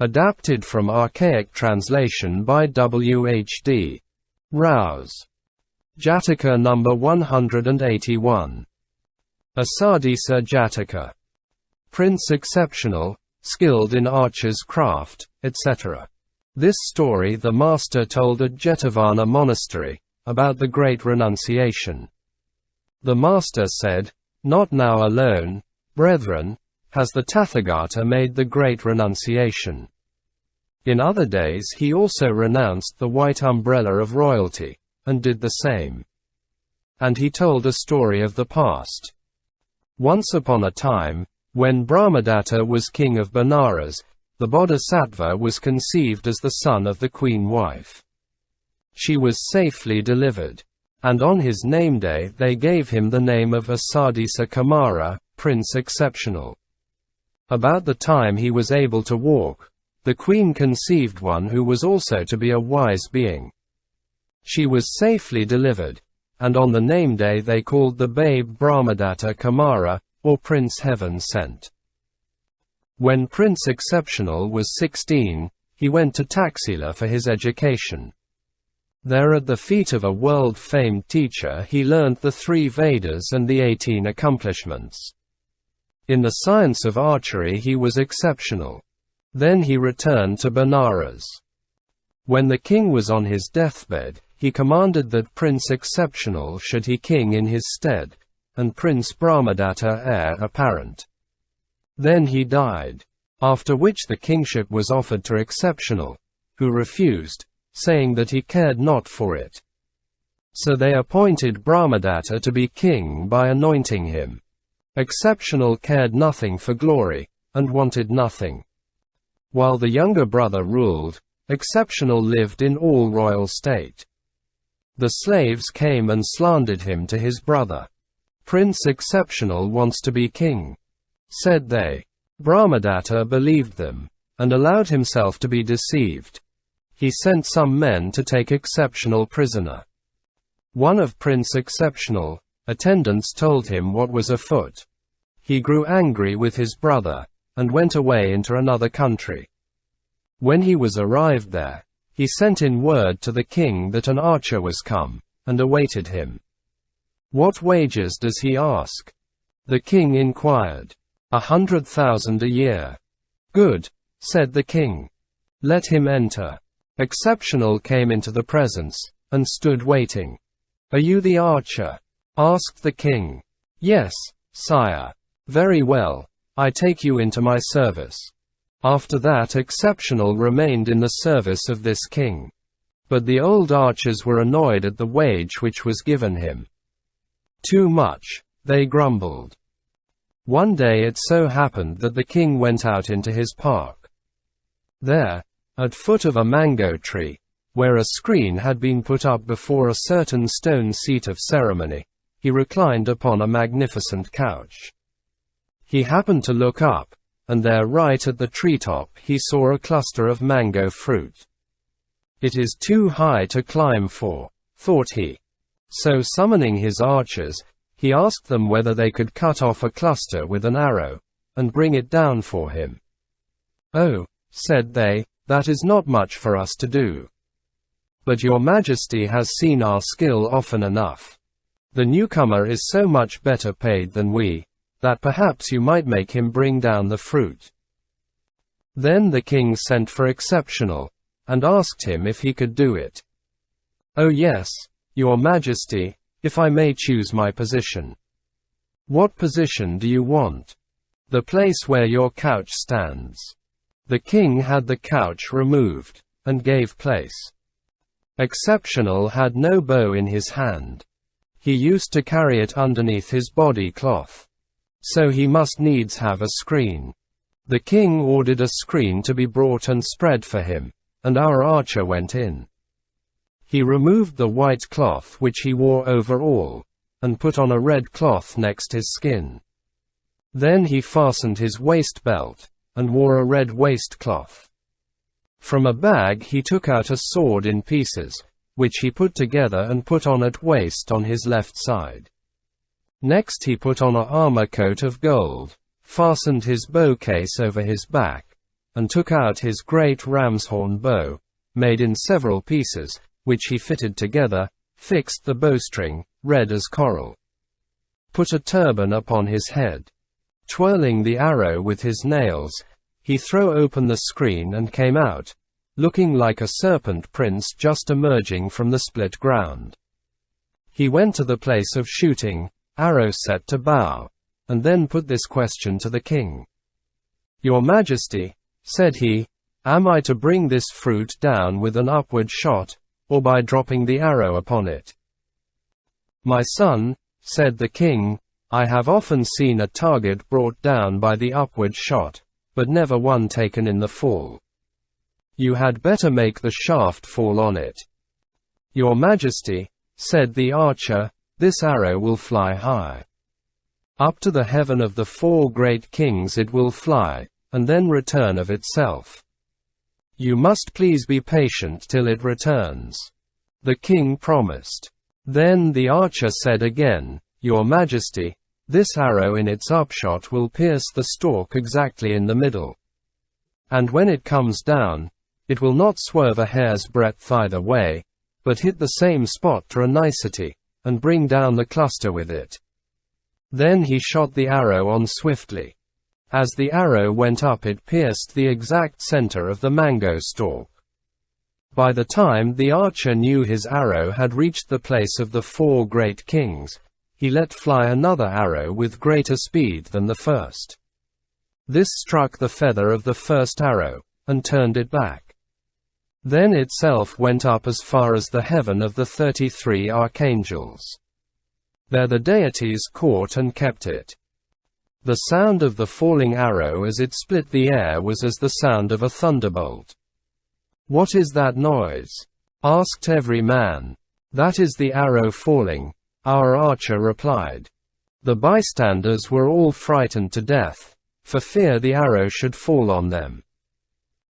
Adapted from archaic translation by W.H.D. Rouse. JATAKA number 181. Asadisa JATAKA. Prince exceptional, skilled in archer's craft, etc. This story the master told at Jetavana monastery, about the great renunciation. The master said, "Not now alone, brethren, has the Tathagata made the great renunciation. In other days he also renounced the white umbrella of royalty, and did the same." And he told a story of the past. Once upon a time, when Brahmadatta was king of Benares, the Bodhisattva was conceived as the son of the queen wife. She was safely delivered, and on his name day they gave him the name of Asadisa Kamara, Prince Exceptional. About the time he was able to walk, the queen conceived one who was also to be a wise being. She was safely delivered, and on the name day they called the babe Brahmadatta Kamara, or Prince Heaven Sent. When Prince Exceptional was 16, he went to Taxila for his education. There at the feet of a world-famed teacher he learned the 3 Vedas and the 18 accomplishments. In the science of archery he was exceptional. Then he returned to Benares. When the king was on his deathbed, he commanded that Prince Exceptional should he king in his stead, and Prince Brahmadatta heir apparent. Then he died, after which the kingship was offered to Exceptional, who refused, saying that he cared not for it. So they appointed Brahmadatta to be king by anointing him. Exceptional cared nothing for glory, and wanted nothing. While the younger brother ruled, Exceptional lived in all royal state. The slaves came and slandered him to his brother. "Prince Exceptional wants to be king," said they. Brahmadatta believed them, and allowed himself to be deceived. He sent some men to take Exceptional prisoner. One of Prince Exceptional attendants told him what was afoot. He grew angry with his brother, and went away into another country. When he was arrived there, he sent in word to the king that an archer was come, and awaited him. "What wages does he ask?" the king inquired. 100,000 a year. "Good," said the king. "Let him enter." Exceptional came into the presence, and stood waiting. "Are you the archer?" asked the king. "Yes, sire." "Very well, I take you into my service." After that Exceptional remained in the service of this king. But the old archers were annoyed at the wage which was given him. "Too much," they grumbled. One day it so happened that the king went out into his park. There, at foot of a mango tree, where a screen had been put up before a certain stone seat of ceremony, he reclined upon a magnificent couch. He happened to look up, and there right at the treetop he saw a cluster of mango fruit. "It is too high to climb for," thought he. So summoning his archers, he asked them whether they could cut off a cluster with an arrow, and bring it down for him. "Oh," said they, "that is not much for us to do. But your majesty has seen our skill often enough. The newcomer is so much better paid than we, that perhaps you might make him bring down the fruit." Then the king sent for Exceptional, and asked him if he could do it. "Oh yes, your majesty, if I may choose my position." "What position do you want?" "The place where your couch stands." The king had the couch removed, and gave place. Exceptional had no bow in his hand. He used to carry it underneath his body cloth. So he must needs have a screen. The king ordered a screen to be brought and spread for him, and our archer went in. He removed the white cloth which he wore over all, and put on a red cloth next his skin. Then he fastened his waist belt, and wore a red waistcloth. From a bag he took out a sword in pieces, which he put together and put on at waist on his left side. Next he put on a armor coat of gold, fastened his bow case over his back, and took out his great ram's horn bow, made in several pieces, which he fitted together, fixed the bowstring, red as coral, put a turban upon his head. Twirling the arrow with his nails, he threw open the screen and came out, looking like a serpent prince just emerging from the split ground. He went to the place of shooting, arrow set to bow, and then put this question to the king. "Your Majesty," said he, "am I to bring this fruit down with an upward shot, or by dropping the arrow upon it?" "My son," said the king, "I have often seen a target brought down by the upward shot, but never one taken in the fall. You had better make the shaft fall on it." "Your Majesty," said the archer, "this arrow will fly high. Up to the heaven of the 4 great kings it will fly, and then return of itself. You must please be patient till it returns." The king promised. Then the archer said again, "Your Majesty, this arrow in its upshot will pierce the stalk exactly in the middle. And when it comes down, it will not swerve a hair's breadth either way, but hit the same spot to a nicety, and bring down the cluster with it." Then he shot the arrow on swiftly. As the arrow went up it pierced the exact center of the mango stalk. By the time the archer knew his arrow had reached the place of the 4 great kings, he let fly another arrow with greater speed than the first. This struck the feather of the first arrow, and turned it back. Then itself went up as far as the heaven of the 33 archangels. There the deities caught and kept it. The sound of the falling arrow as it split the air was as the sound of a thunderbolt. "What is that noise?" asked every man. "That is the arrow falling," our archer replied. The bystanders were all frightened to death, for fear the arrow should fall on them.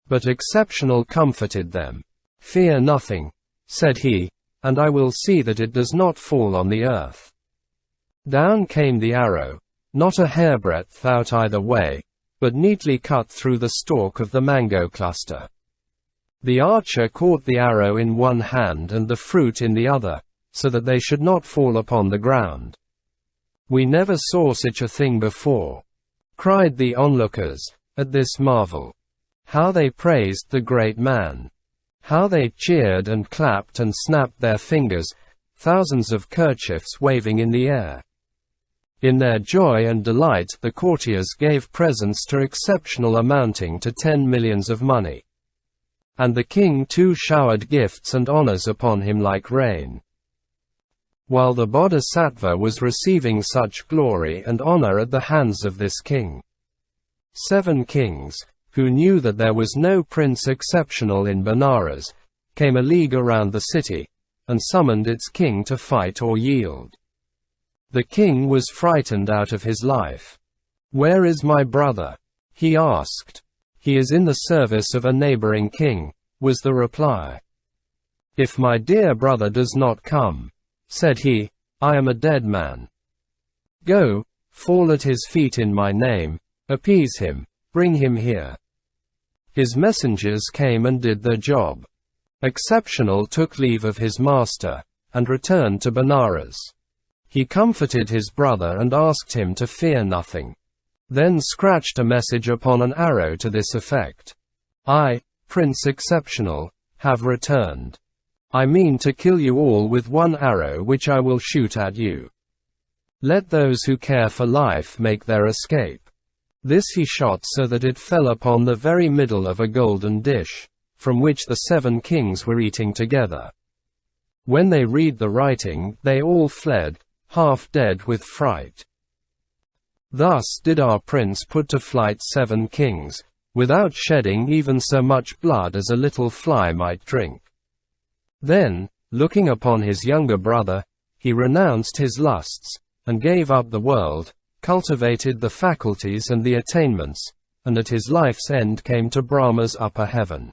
But Exceptional comforted them. "Fear nothing," said he, "and I will see that it does not fall on the earth." Down came the arrow, not a hairbreadth out either way, but neatly cut through the stalk of the mango cluster. The archer caught the arrow in one hand and the fruit in the other, so that they should not fall upon the ground. "We never saw such a thing before," cried the onlookers, at this marvel. How they praised the great man! How they cheered and clapped and snapped their fingers, thousands of kerchiefs waving in the air. In their joy and delight the courtiers gave presents to Exceptional amounting to 10 millions of money. And the king too showered gifts and honors upon him like rain. While the Bodhisattva was receiving such glory and honor at the hands of this king, 7 kings, who knew that there was no prince Exceptional in Benares, came a league around the city, and summoned its king to fight or yield. The king was frightened out of his life. "Where is my brother?" he asked. "He is in the service of a neighboring king," was the reply. "If my dear brother does not come," said he, "I am a dead man. Go, fall at his feet in my name, appease him, bring him here." His messengers came and did their job. Exceptional took leave of his master, and returned to Benares. He comforted his brother and asked him to fear nothing. Then scratched a message upon an arrow to this effect: "I, Prince Exceptional, have returned. I mean to kill you all with one arrow which I will shoot at you. Let those who care for life make their escape." This he shot so that it fell upon the very middle of a golden dish, from which the 7 kings were eating together. When they read the writing, they all fled, half dead with fright. Thus did our prince put to flight 7 kings, without shedding even so much blood as a little fly might drink. Then, looking upon his younger brother, he renounced his lusts, and gave up the world, cultivated the faculties and the attainments, and at his life's end came to Brahma's upper heaven.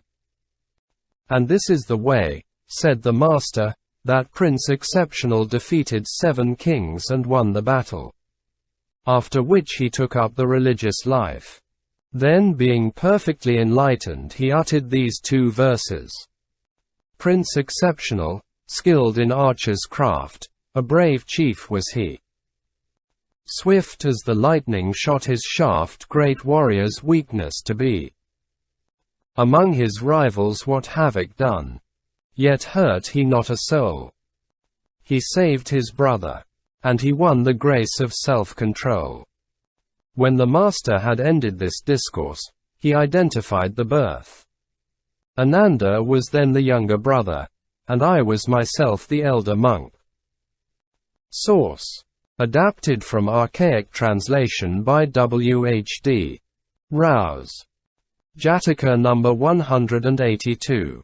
"And this is the way," said the master, "that Prince Exceptional defeated 7 kings and won the battle. After which he took up the religious life. Then, being perfectly enlightened, he uttered these 2 verses. Prince exceptional, skilled in archer's craft, a brave chief was he. Swift as the lightning shot his shaft, great warrior's weakness to be. Among his rivals what havoc done, yet hurt he not a soul. He saved his brother, and he won the grace of self-control. When the master had ended this discourse, he identified the birth. Ananda was then the younger brother, and I was myself the elder monk. Source: adapted from archaic translation by W.H.D. Rhys. Jataka number 182.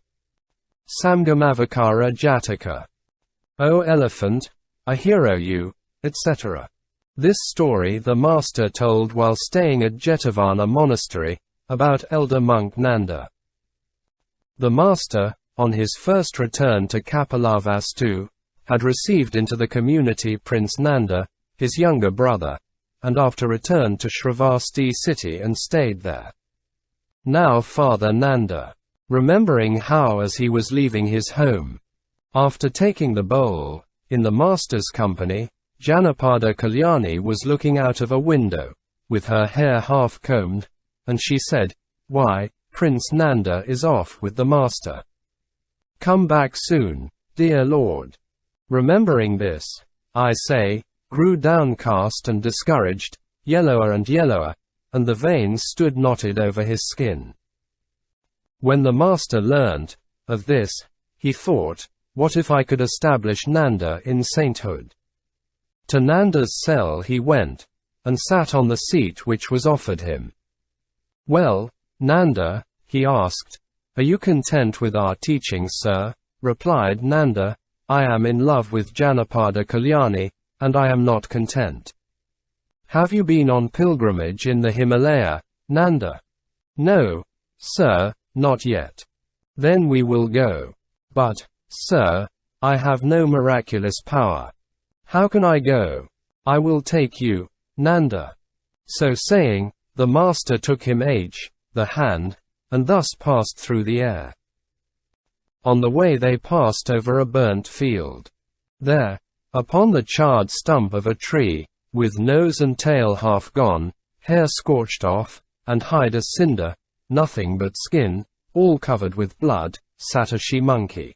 Samgamavikara Jataka. O elephant, I hero you, etc. This story the master told while staying at Jetavana monastery, about elder monk Nanda. The master, on his first return to Kapilavastu, had received into the community Prince Nanda, his younger brother, and after returned to Shravasti city and stayed there. Now Father Nanda, remembering how as he was leaving his home, after taking the bowl, in the master's company, Janapada Kalyani was looking out of a window, with her hair half combed, and she said, "Why, Prince Nanda is off with the master. Come back soon, dear Lord." Remembering this, I say, grew downcast and discouraged, yellower and yellower, and the veins stood knotted over his skin. When the master learnt of this, he thought, what if I could establish Nanda in sainthood? To Nanda's cell he went, and sat on the seat which was offered him. "Well, Nanda," he asked, "are you content with our teachings, sir?" Replied Nanda, "I am in love with Janapada Kalyani, and I am not content." "Have you been on pilgrimage in the Himalaya, Nanda?" "No, sir, not yet." "Then we will go." "But, sir, I have no miraculous power." "How can I go?" "I will take you, Nanda." So saying, the master took him the hand, and thus passed through the air. On the way they passed over a burnt field. There, upon the charred stump of a tree, with nose and tail half gone, hair scorched off, and hide a cinder, nothing but skin, all covered with blood, sat a she-monkey.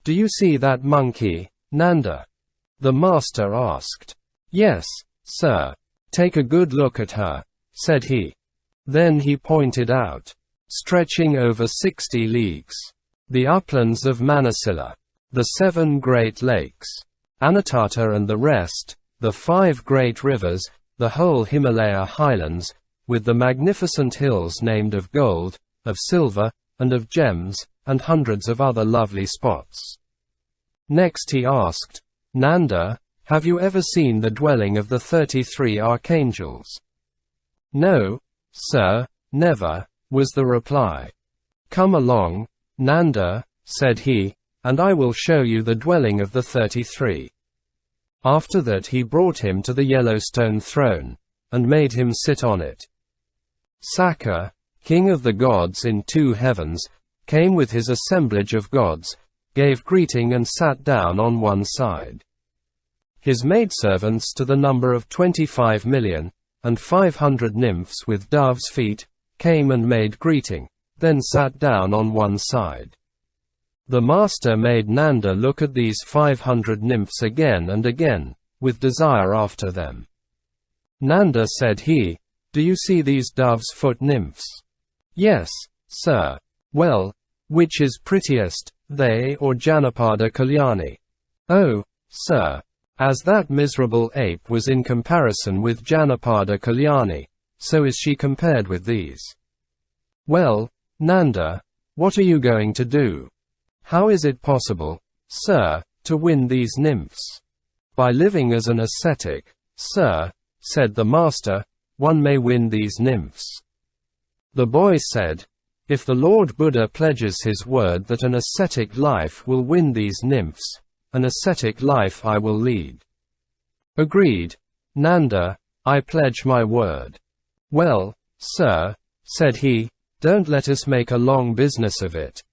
"Do you see that monkey, Nanda?" the master asked. "Yes, sir." "Take a good look at her," said he. Then he pointed out, stretching over 60 leagues, the uplands of Manasila, the 7 great lakes, Anatata and the rest, the 5 great rivers, the whole Himalaya highlands, with the magnificent hills named of gold, of silver, and of gems, and hundreds of other lovely spots. Next he asked, "Nanda, have you ever seen the dwelling of the 33 archangels?" "No, sir, never," was the reply. "Come along, Nanda," said he, "and I will show you the dwelling of the 33. After that he brought him to the Yellowstone throne, and made him sit on it. Sakka, king of the gods in 2 heavens, came with his assemblage of gods, gave greeting and sat down on one side. His maidservants to the number of 25,500,000 nymphs with doves' feet, came and made greeting, then sat down on one side. The master made Nanda look at these 500 nymphs again and again, with desire after them. "Nanda," said he, "do you see these dove's foot nymphs?" "Yes, sir." "Well, which is prettiest, they or Janapada Kalyani?" "Oh, sir, as that miserable ape was in comparison with Janapada Kalyani, so is she compared with these." "Well, Nanda, what are you going to do? How is it possible, sir, to win these nymphs?" "By living as an ascetic, sir," said the master, "one may win these nymphs." The boy said, "If the Lord Buddha pledges his word that an ascetic life will win these nymphs, an ascetic life I will lead." "Agreed, Nanda, I pledge my word." "Well, "Sir," said he, "don't let us make a long business of it.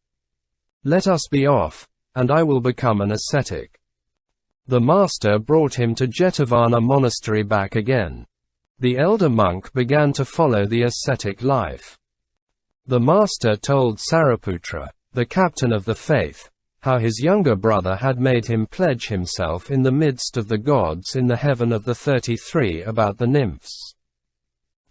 Let us be off, and I will become an ascetic." The master brought him to Jetavana monastery back again. The elder monk began to follow the ascetic life. The master told Sariputra, the captain of the faith, how his younger brother had made him pledge himself in the midst of the gods in the heaven of the 33 about the nymphs.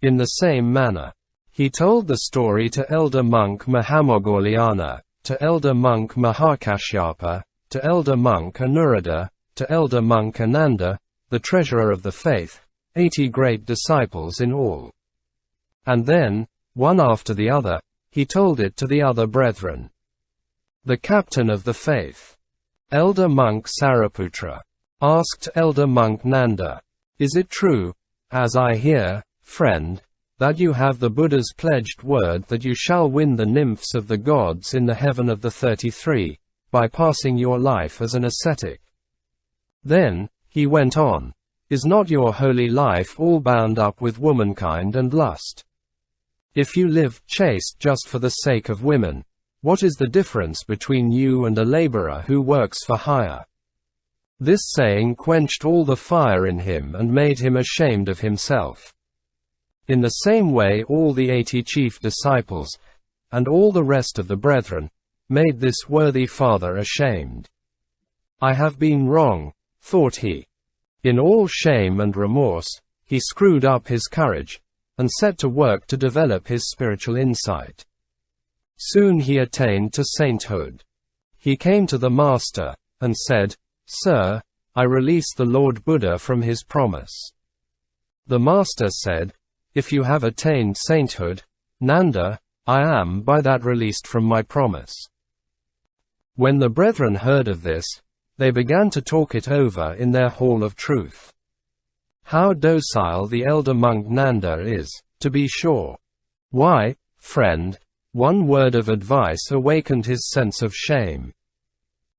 In the same manner, he told the story to elder monk Mahamogorliana, to elder monk Mahakashyapa, to elder monk Anuruddha, to elder monk Ananda, the treasurer of the faith, 80 great disciples in all. And then, one after the other, he told it to the other brethren. The captain of the faith, elder monk Sariputra, asked elder monk Nanda, "Is it true, as I hear, friend, that you have the Buddha's pledged word that you shall win the nymphs of the gods in the heaven of the 33, by passing your life as an ascetic?" Then, he went on, "Is not your holy life all bound up with womankind and lust? If you live chaste just for the sake of women, what is the difference between you and a laborer who works for hire?" This saying quenched all the fire in him and made him ashamed of himself. In the same way all the 80 chief disciples, and all the rest of the brethren, made this worthy father ashamed. "I have been wrong," thought he. In all shame and remorse, he screwed up his courage, and set to work to develop his spiritual insight. Soon he attained to sainthood. He came to the master, and said, "Sir, I release the Lord Buddha from his promise." The master said, "If you have attained sainthood, Nanda, I am by that released from my promise." When the brethren heard of this, they began to talk it over in their hall of truth. How docile the elder monk Nanda is, to be sure. Why, friend, one word of advice awakened his sense of shame.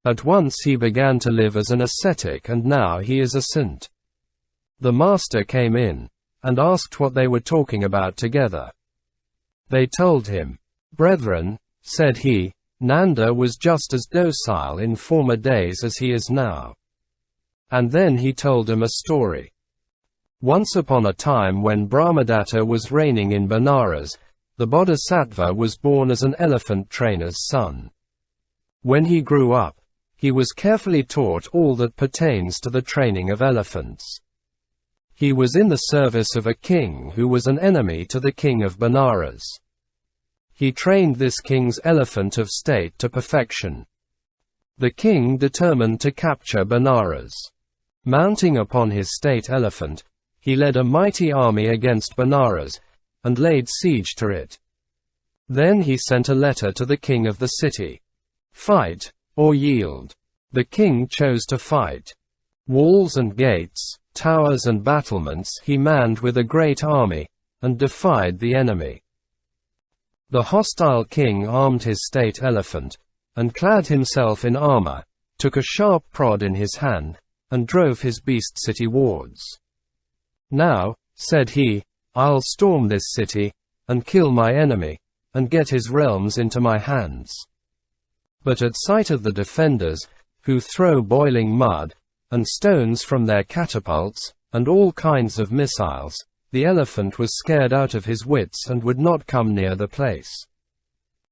At once he began to live as an ascetic, and now he is a saint. The master came in, and asked what they were talking about together. They told him. "Brethren," said he, "Nanda was just as docile in former days as he is now." And then he told them a story. Once upon a time when Brahmadatta was reigning in Benares, the Bodhisattva was born as an elephant trainer's son. When he grew up, he was carefully taught all that pertains to the training of elephants. He was in the service of a king who was an enemy to the king of Benares. He trained this king's elephant of state to perfection. The king determined to capture Benares. Mounting upon his state elephant, he led a mighty army against Benares, and laid siege to it. Then he sent a letter to the king of the city. "Fight, or yield." The king chose to fight. Walls and gates, towers and battlements he manned with a great army, and defied the enemy. The hostile king armed his state elephant, and clad himself in armor, took a sharp prod in his hand, and drove his beast citywards. "Now," said he, "I'll storm this city, and kill my enemy, and get his realms into my hands." But at sight of the defenders, who throw boiling mud, and stones from their catapults, and all kinds of missiles, the elephant was scared out of his wits and would not come near the place.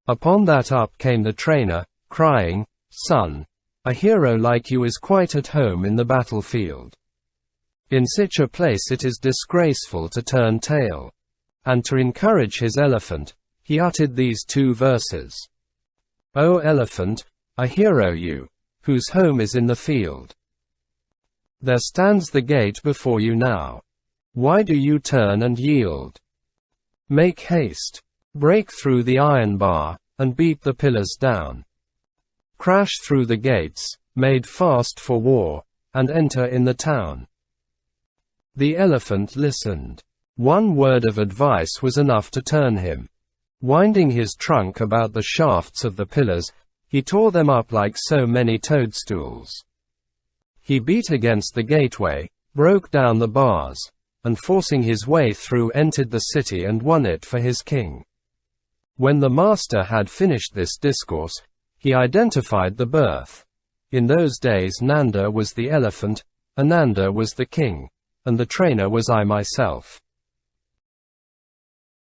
Upon that up came the trainer, crying, "Son, a hero like you is quite at home in the battlefield. In such a place it is disgraceful to turn tail." And to encourage his elephant, he uttered these 2 verses. "O elephant, a hero you, whose home is in the field. There stands the gate before you now. Why do you turn and yield? Make haste. Break through the iron bar, and beat the pillars down. Crash through the gates, made fast for war, and enter in the town." The elephant listened. One word of advice was enough to turn him. Winding his trunk about the shafts of the pillars, he tore them up like so many toadstools. He beat against the gateway, broke down the bars, and forcing his way through entered the city and won it for his king. When the master had finished this discourse, he identified the birth. In those days Nanda was the elephant, Ananda was the king, and the trainer was I myself.